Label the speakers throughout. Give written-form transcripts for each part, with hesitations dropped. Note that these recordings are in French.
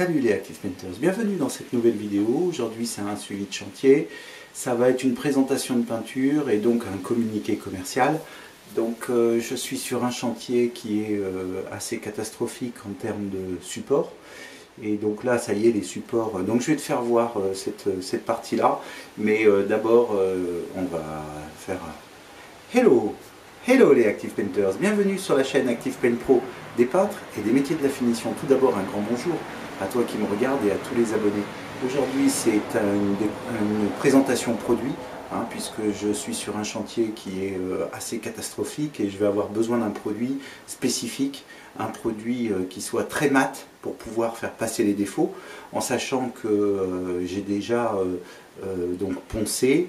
Speaker 1: Salut les Active Painters, bienvenue dans cette nouvelle vidéo. Aujourd'hui c'est un suivi de chantier, ça va être une présentation de peinture et donc un communiqué commercial. Donc je suis sur un chantier qui est assez catastrophique en termes de support. Et donc là ça y est les supports, donc je vais te faire voir cette partie là. Mais d'abord on va faire Hello! Hello les Active Painters, bienvenue sur la chaîne Active Paint Pro des peintres et des métiers de la finition. Tout d'abord un grand bonjour à toi qui me regarde et à tous les abonnés. Aujourd'hui c'est une présentation produit, puisque je suis sur un chantier qui est assez catastrophique et je vais avoir besoin d'un produit spécifique, un produit qui soit très mat pour pouvoir faire passer les défauts, en sachant que j'ai déjà donc poncé,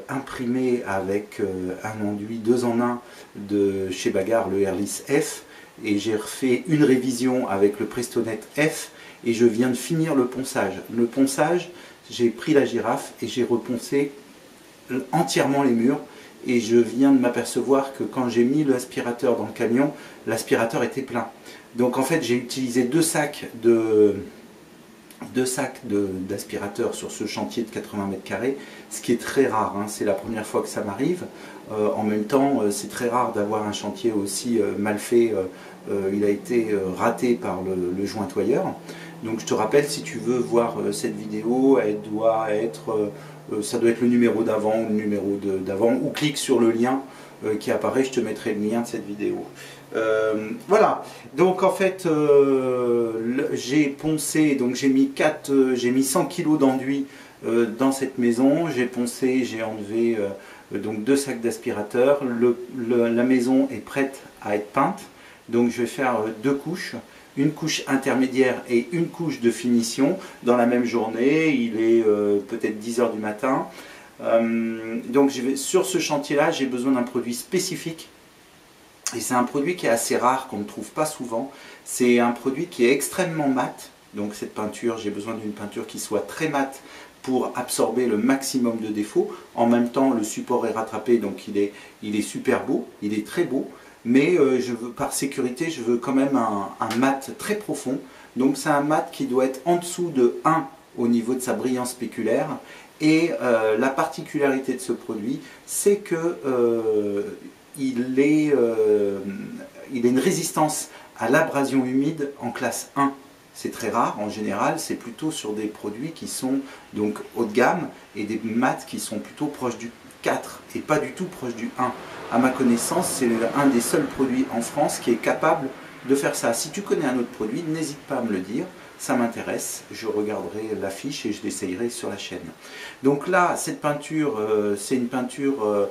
Speaker 1: imprimé avec un enduit 2 en 1 de chez Bagarre, le Airless F, et j'ai refait une révision avec le Prestonet F et je viens de finir le ponçage. Le ponçage, j'ai pris la girafe et j'ai reponcé entièrement les murs et je viens de m'apercevoir que quand j'ai mis l'aspirateur dans le camion, l'aspirateur était plein. Donc en fait j'ai utilisé deux sacs d'aspirateurs sur ce chantier de 80 mètres carrés, ce qui est très rare, c'est la première fois que ça m'arrive. En même temps, c'est très rare d'avoir un chantier aussi mal fait, il a été raté par le jointoyeur. Donc je te rappelle, si tu veux voir cette vidéo, elle doit être, ça doit être le numéro d'avant ou le numéro d'avant, ou clique sur le lien qui apparaît, je te mettrai le lien de cette vidéo. Voilà, donc en fait j'ai poncé, donc j'ai mis 100 kg d'enduit dans cette maison, j'ai poncé, j'ai enlevé donc 2 sacs d'aspirateur, la maison est prête à être peinte, donc je vais faire 2 couches, une couche intermédiaire et une couche de finition dans la même journée. Il est peut-être 10 h du matin, donc sur ce chantier là j'ai besoin d'un produit spécifique. Et c'est un produit qui est assez rare, qu'on ne trouve pas souvent. C'est un produit qui est extrêmement mat. Donc cette peinture, j'ai besoin d'une peinture qui soit très mate pour absorber le maximum de défauts. En même temps, le support est rattrapé, donc il est super beau, il est très beau. Mais par sécurité, je veux quand même un mat très profond. Donc c'est un mat qui doit être en dessous de 1 au niveau de sa brillance spéculaire. Et la particularité de ce produit, c'est que il est une résistance à l'abrasion humide en classe 1. C'est très rare, en général, c'est plutôt sur des produits qui sont donc haut de gamme et des mats qui sont plutôt proches du 4 et pas du tout proches du 1. À ma connaissance, c'est un des seuls produits en France qui est capable de faire ça. Si tu connais un autre produit, n'hésite pas à me le dire, ça m'intéresse, je regarderai l'affiche et je l'essayerai sur la chaîne. Donc là, cette peinture, c'est une peinture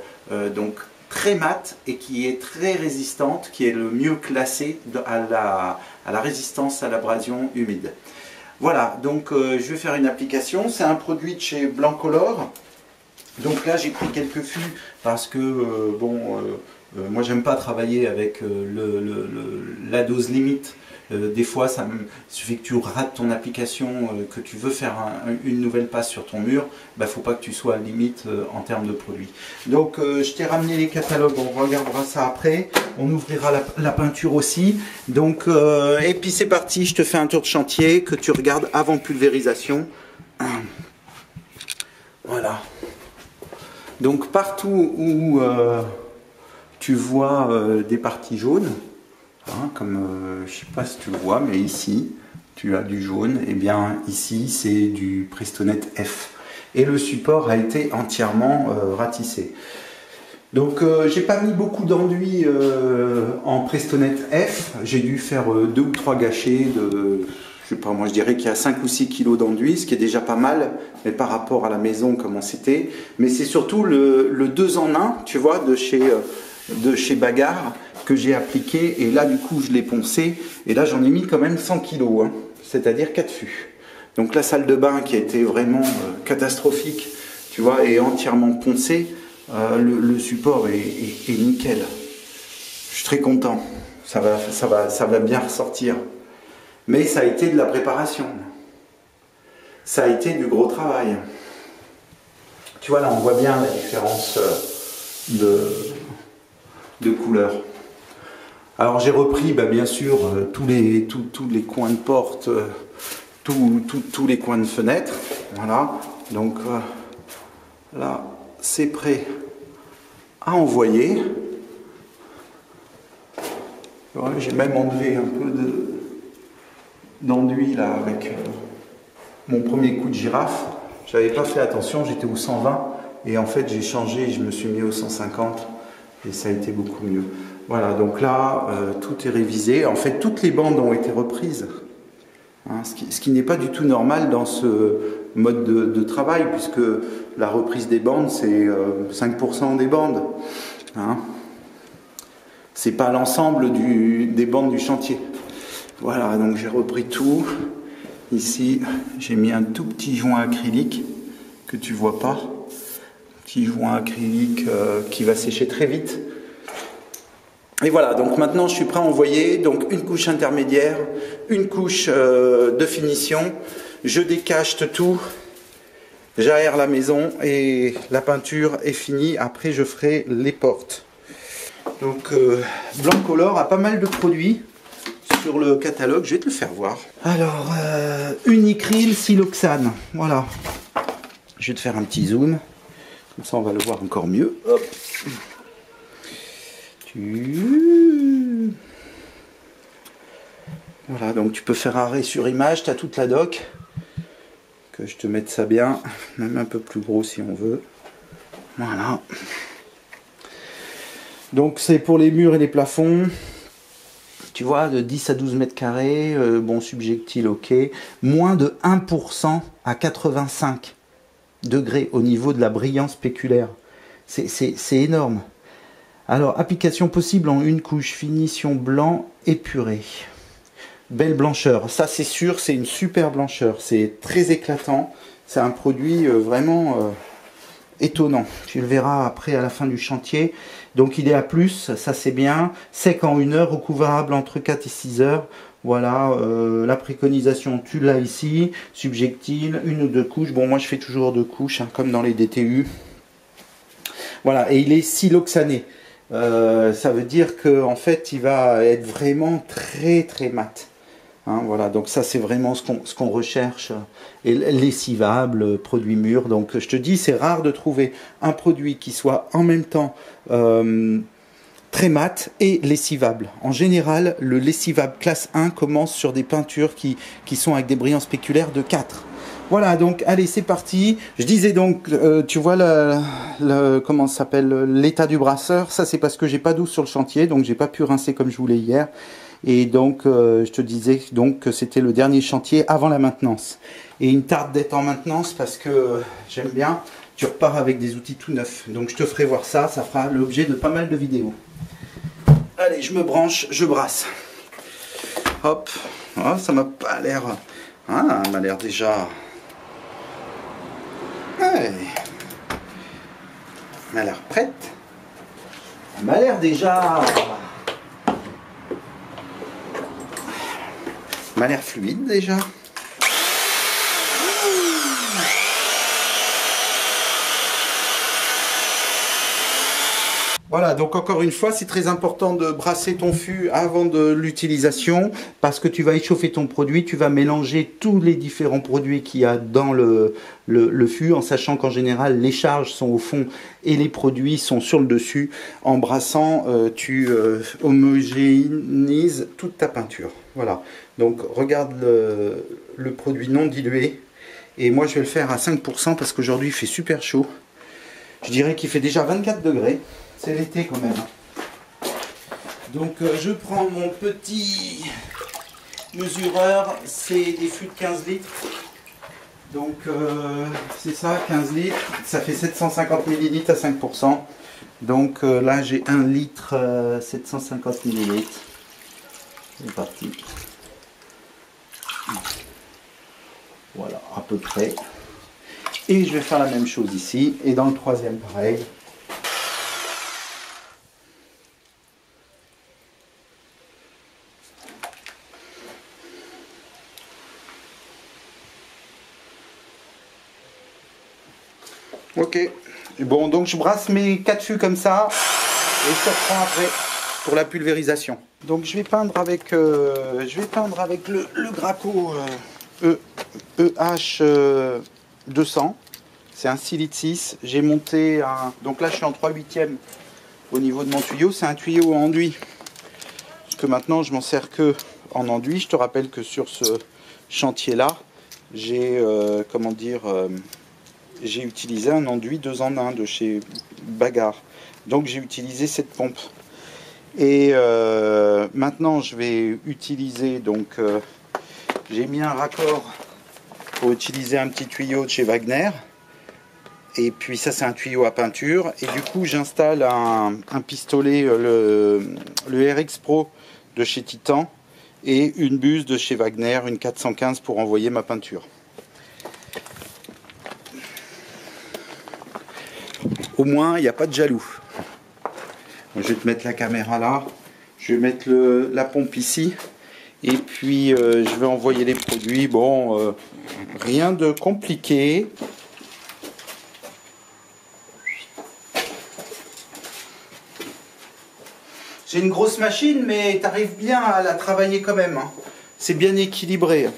Speaker 1: donc très mate et qui est très résistante, qui est le mieux classé à la résistance à l'abrasion humide. Voilà, donc je vais faire une application. C'est un produit de chez Blancolor. Donc là j'ai pris quelques fûts parce que moi j'aime pas travailler avec la dose limite. Des fois, il suffit que tu rates ton application, que tu veux faire une nouvelle passe sur ton mur, il ne faut pas que tu sois à limite en termes de produits. Donc, je t'ai ramené les catalogues, on regardera ça après. On ouvrira la peinture aussi. Donc, et puis c'est parti, je te fais un tour de chantier que tu regardes avant pulvérisation. Voilà. Donc, partout où tu vois des parties jaunes, comme je ne sais pas si tu le vois, mais ici tu as du jaune, et bien ici c'est du Prestonet F et le support a été entièrement ratissé. Donc j'ai pas mis beaucoup d'enduit en Prestonet F, j'ai dû faire 2 ou 3 gâchets de, je sais pas, moi je dirais qu'il y a 5 ou 6 kg d'enduit, ce qui est déjà pas mal, mais par rapport à la maison comment c'était, mais c'est surtout le 2 en 1, tu vois, de chez Bagarre, que j'ai appliqué, et là du coup je l'ai poncé, et là j'en ai mis quand même 100 kg, c'est-à-dire 4 fûts. Donc la salle de bain qui a été vraiment catastrophique, tu vois, est entièrement poncée, le support est nickel. Je suis très content, ça va bien ressortir. Mais ça a été de la préparation, ça a été du gros travail. Tu vois là on voit bien la différence de couleur. Alors j'ai repris bien sûr tous les coins de porte, tous les coins de fenêtre. Voilà, donc là c'est prêt à envoyer. Ouais, j'ai même enlevé un peu d'enduit là avec mon premier coup de girafe. J'avais pas fait attention, j'étais au 120 et en fait j'ai changé, je me suis mis au 150 et ça a été beaucoup mieux. Voilà, donc là tout est révisé. En fait, toutes les bandes ont été reprises. Hein, ce qui n'est pas du tout normal dans ce mode de travail, puisque la reprise des bandes, c'est 5% des bandes. Hein. C'est pas l'ensemble des bandes du chantier. Voilà, donc j'ai repris tout. Ici, j'ai mis un tout petit joint acrylique que tu vois pas. Petit joint acrylique qui va sécher très vite. Et voilà, donc maintenant je suis prêt à envoyer. Donc une couche intermédiaire, une couche de finition. Je décacheté tout. J'aère la maison et la peinture est finie. Après, je ferai les portes. Donc Blancolor a pas mal de produits sur le catalogue. Je vais te le faire voir. Alors, Unicryl Siloxane. Voilà. Je vais te faire un petit zoom. Comme ça, on va le voir encore mieux. Hop. Voilà, donc tu peux faire arrêt sur image. Tu as toute la doc. Que je te mette ça bien. Même un peu plus gros si on veut. Voilà. Donc c'est pour les murs et les plafonds. Tu vois, de 10 à 12 mètres carrés. Bon, subjectile, ok. Moins de 1% à 85 degrés au niveau de la brillance spéculaire. C'est énorme. Alors, application possible en une couche, finition blanc épuré. Belle blancheur, ça c'est sûr, c'est une super blancheur, c'est très éclatant, c'est un produit vraiment étonnant. Tu le verras après à la fin du chantier. Donc il est à plus, ça c'est bien, sec en 1 heure, recouvrable entre 4 et 6 heures. Voilà, la préconisation, tu l'as ici, subjectile, 1 ou 2 couches. Bon, moi je fais toujours 2 couches, hein, comme dans les DTU. Voilà, et il est siloxané. Ça veut dire que en fait il va être vraiment très très mat. Hein, voilà, donc ça c'est vraiment ce qu'on recherche. Et lessivable, produit mûr. Donc je te dis, c'est rare de trouver un produit qui soit en même temps très mat et lessivable. En général, le lessivable classe 1 commence sur des peintures qui sont avec des brillants spéculaires de 4. Voilà, donc allez, c'est parti. Je disais donc, tu vois comment ça s'appelle, l'état du brasseur. Ça, c'est parce que j'ai pas d'eau sur le chantier, donc j'ai pas pu rincer comme je voulais hier. Et donc, je te disais donc que c'était le dernier chantier avant la maintenance. Et il me tarde d'être en maintenance parce que j'aime bien. Tu repars avec des outils tout neufs. Donc, je te ferai voir ça. Ça fera l'objet de pas mal de vidéos. Allez, je me branche, je brasse. Hop. Oh, ça m'a pas l'air... Ah, ça m'a l'air déjà... Ouais. Elle m'a l'air prête. Elle m'a l'air déjà... Elle m'a l'air fluide déjà. Voilà, donc encore une fois, c'est très important de brasser ton fût avant de l'utilisation parce que tu vas échauffer ton produit, tu vas mélanger tous les différents produits qu'il y a dans le fût en sachant qu'en général, les charges sont au fond et les produits sont sur le dessus. En brassant, tu homogénéises toute ta peinture. Voilà, donc regarde le produit non dilué et moi je vais le faire à 5% parce qu'aujourd'hui il fait super chaud. Je dirais qu'il fait déjà 24 degrés. C'est l'été quand même. Donc je prends mon petit mesureur, c'est des fûts de 15 litres. Donc c'est ça, 15 litres, ça fait 750 ml à 5%. Donc là j'ai 1 litre 750 ml. C'est parti. Voilà, à peu près. Et je vais faire la même chose ici. Et dans le troisième, pareil. Ok, bon donc je brasse mes 4 fûts comme ça et je reprends après pour la pulvérisation. Donc je vais peindre avec le Graco EH 200. C'est un 6 litres 6. J'ai monté un... Donc là, je suis en 3/8e au niveau de mon tuyau. C'est un tuyau en enduit. Parce que maintenant, je m'en sers que en enduit. Je te rappelle que sur ce chantier-là, j'ai j'ai utilisé un enduit 2 en 1 de chez Bagarre. Donc j'ai utilisé cette pompe. Et maintenant, je vais utiliser... Donc j'ai mis un raccord pour utiliser un petit tuyau de chez Wagner. Et puis ça, c'est un tuyau à peinture. Et du coup, j'installe un pistolet, le RX Pro de chez Titan, et une buse de chez Wagner, une 415 pour envoyer ma peinture. Au moins, il n'y a pas de jaloux. Je vais te mettre la caméra là. Je vais mettre la pompe ici. Et puis, je vais envoyer les produits. Bon, rien de compliqué. J'ai une grosse machine, mais tu arrives bien à la travailler quand même. Hein. C'est bien équilibré.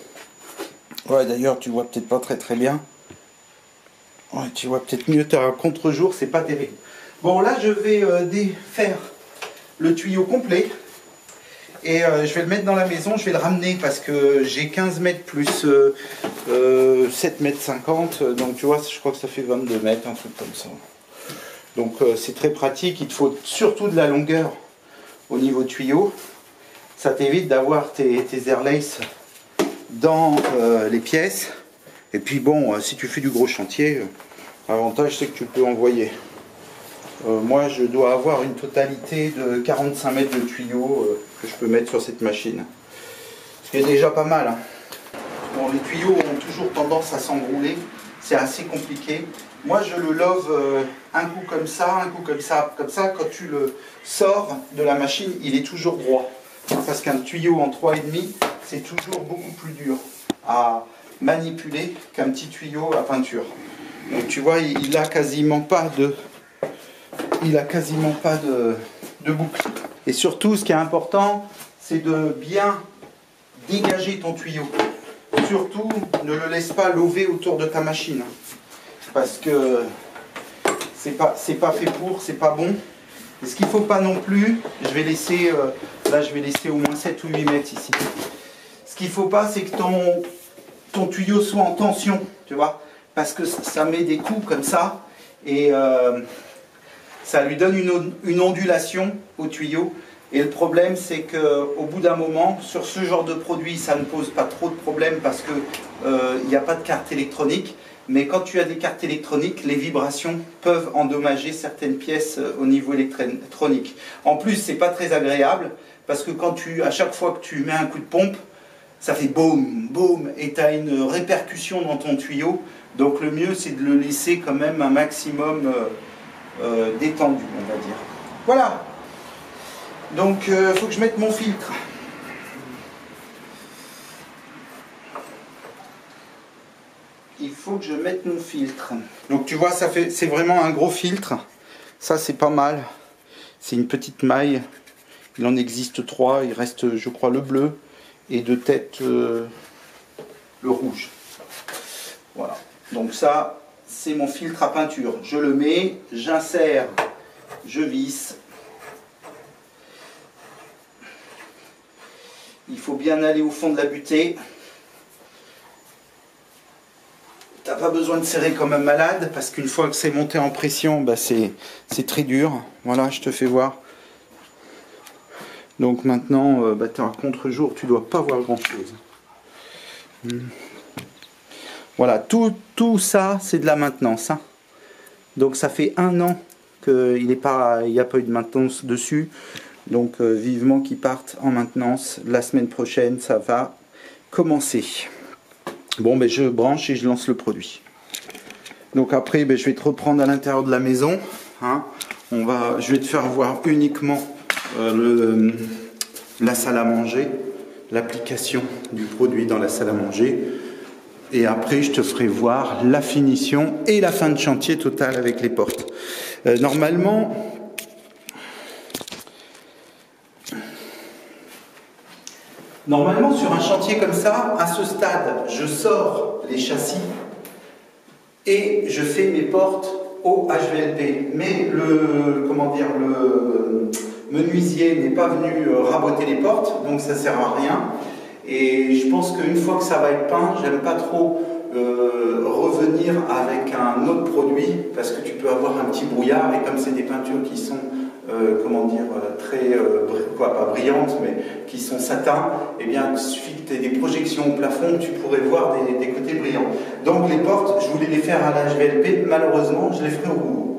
Speaker 1: Ouais, d'ailleurs, tu vois peut-être pas très bien. Ouais, tu vois peut-être mieux. Tu as un contre-jour, c'est pas terrible. Bon, là, je vais défaire le tuyau complet. Et je vais le mettre dans la maison. Je vais le ramener parce que j'ai 15 mètres plus 7 mètres 50. Donc, tu vois, je crois que ça fait 22 mètres, un truc comme ça. Donc, c'est très pratique. Il te faut surtout de la longueur au niveau tuyau. Ça t'évite d'avoir tes airlace dans les pièces. Et puis bon, si tu fais du gros chantier, l'avantage c'est que tu peux envoyer. Moi je dois avoir une totalité de 45 mètres de tuyaux que je peux mettre sur cette machine. Ce qui est déjà pas mal. Hein. Bon, les tuyaux ont toujours tendance à s'enrouler. C'est assez compliqué. Moi je le love un coup comme ça, un coup comme ça, comme ça. Quand tu le sors de la machine, il est toujours droit. Parce qu'un tuyau en 3,5, c'est toujours beaucoup plus dur à manipuler qu'un petit tuyau à peinture. Donc tu vois, il a quasiment pas de boucle. Et surtout, ce qui est important, c'est de bien dégager ton tuyau. Surtout, ne le laisse pas lover autour de ta machine. Parce que c'est pas fait pour, c'est pas bon. Et ce qu'il ne faut pas non plus, je vais laisser, là je vais laisser au moins 7 ou 8 mètres ici. Ce qu'il ne faut pas, c'est que ton tuyau soit en tension, tu vois. Parce que ça met des coups comme ça, et ça lui donne une ondulation au tuyau. Et le problème, c'est qu'au bout d'un moment, sur ce genre de produit, ça ne pose pas trop de problèmes parce qu'il n'y a pas de carte électronique. Mais quand tu as des cartes électroniques, les vibrations peuvent endommager certaines pièces au niveau électronique. En plus, c'est pas très agréable parce que à chaque fois que tu mets un coup de pompe, ça fait boum, boum, et tu as une répercussion dans ton tuyau. Donc le mieux, c'est de le laisser quand même un maximum détendu, on va dire. Voilà. Donc, il faut que je mette mon filtre. Il faut que je mette mon filtre. Donc tu vois, c'est vraiment un gros filtre. Ça, c'est pas mal. C'est une petite maille. Il en existe 3. Il reste, je crois, le bleu. Et de tête, le rouge. Voilà. Donc ça, c'est mon filtre à peinture. Je le mets, j'insère, je visse. Il faut bien aller au fond de la butée. T'as pas besoin de serrer comme un malade parce qu'une fois que c'est monté en pression, bah c'est très dur. Voilà, je te fais voir. Donc maintenant, tu es en contre-jour, tu dois pas voir grand-chose. Voilà, tout ça, c'est de la maintenance. Hein. Donc ça fait 1 an qu'il n'y a pas eu de maintenance dessus. Donc vivement qu'ils partent en maintenance. La semaine prochaine, ça va commencer. Bon, ben, je branche et je lance le produit. Donc après, ben, je vais te reprendre à l'intérieur de la maison. Hein. Je vais te faire voir uniquement la salle à manger, l'application du produit dans la salle à manger. Et après, je te ferai voir la finition et la fin de chantier totale avec les portes. Normalement, sur un chantier comme ça, à ce stade, je sors les châssis et je fais mes portes au HVLP. Mais le menuisier n'est pas venu raboter les portes, donc ça ne sert à rien. Et je pense qu'une fois que ça va être peint, j'aime pas trop revenir avec un autre produit, parce que tu peux avoir un petit brouillard, et comme c'est des peintures qui sont très, pas brillantes, mais qui sont satin, eh bien, il suffit que tu aies des projections au plafond, tu pourrais voir des côtés brillants. Donc les portes, je voulais les faire à la HVLP, malheureusement, je les ferai au rouleau.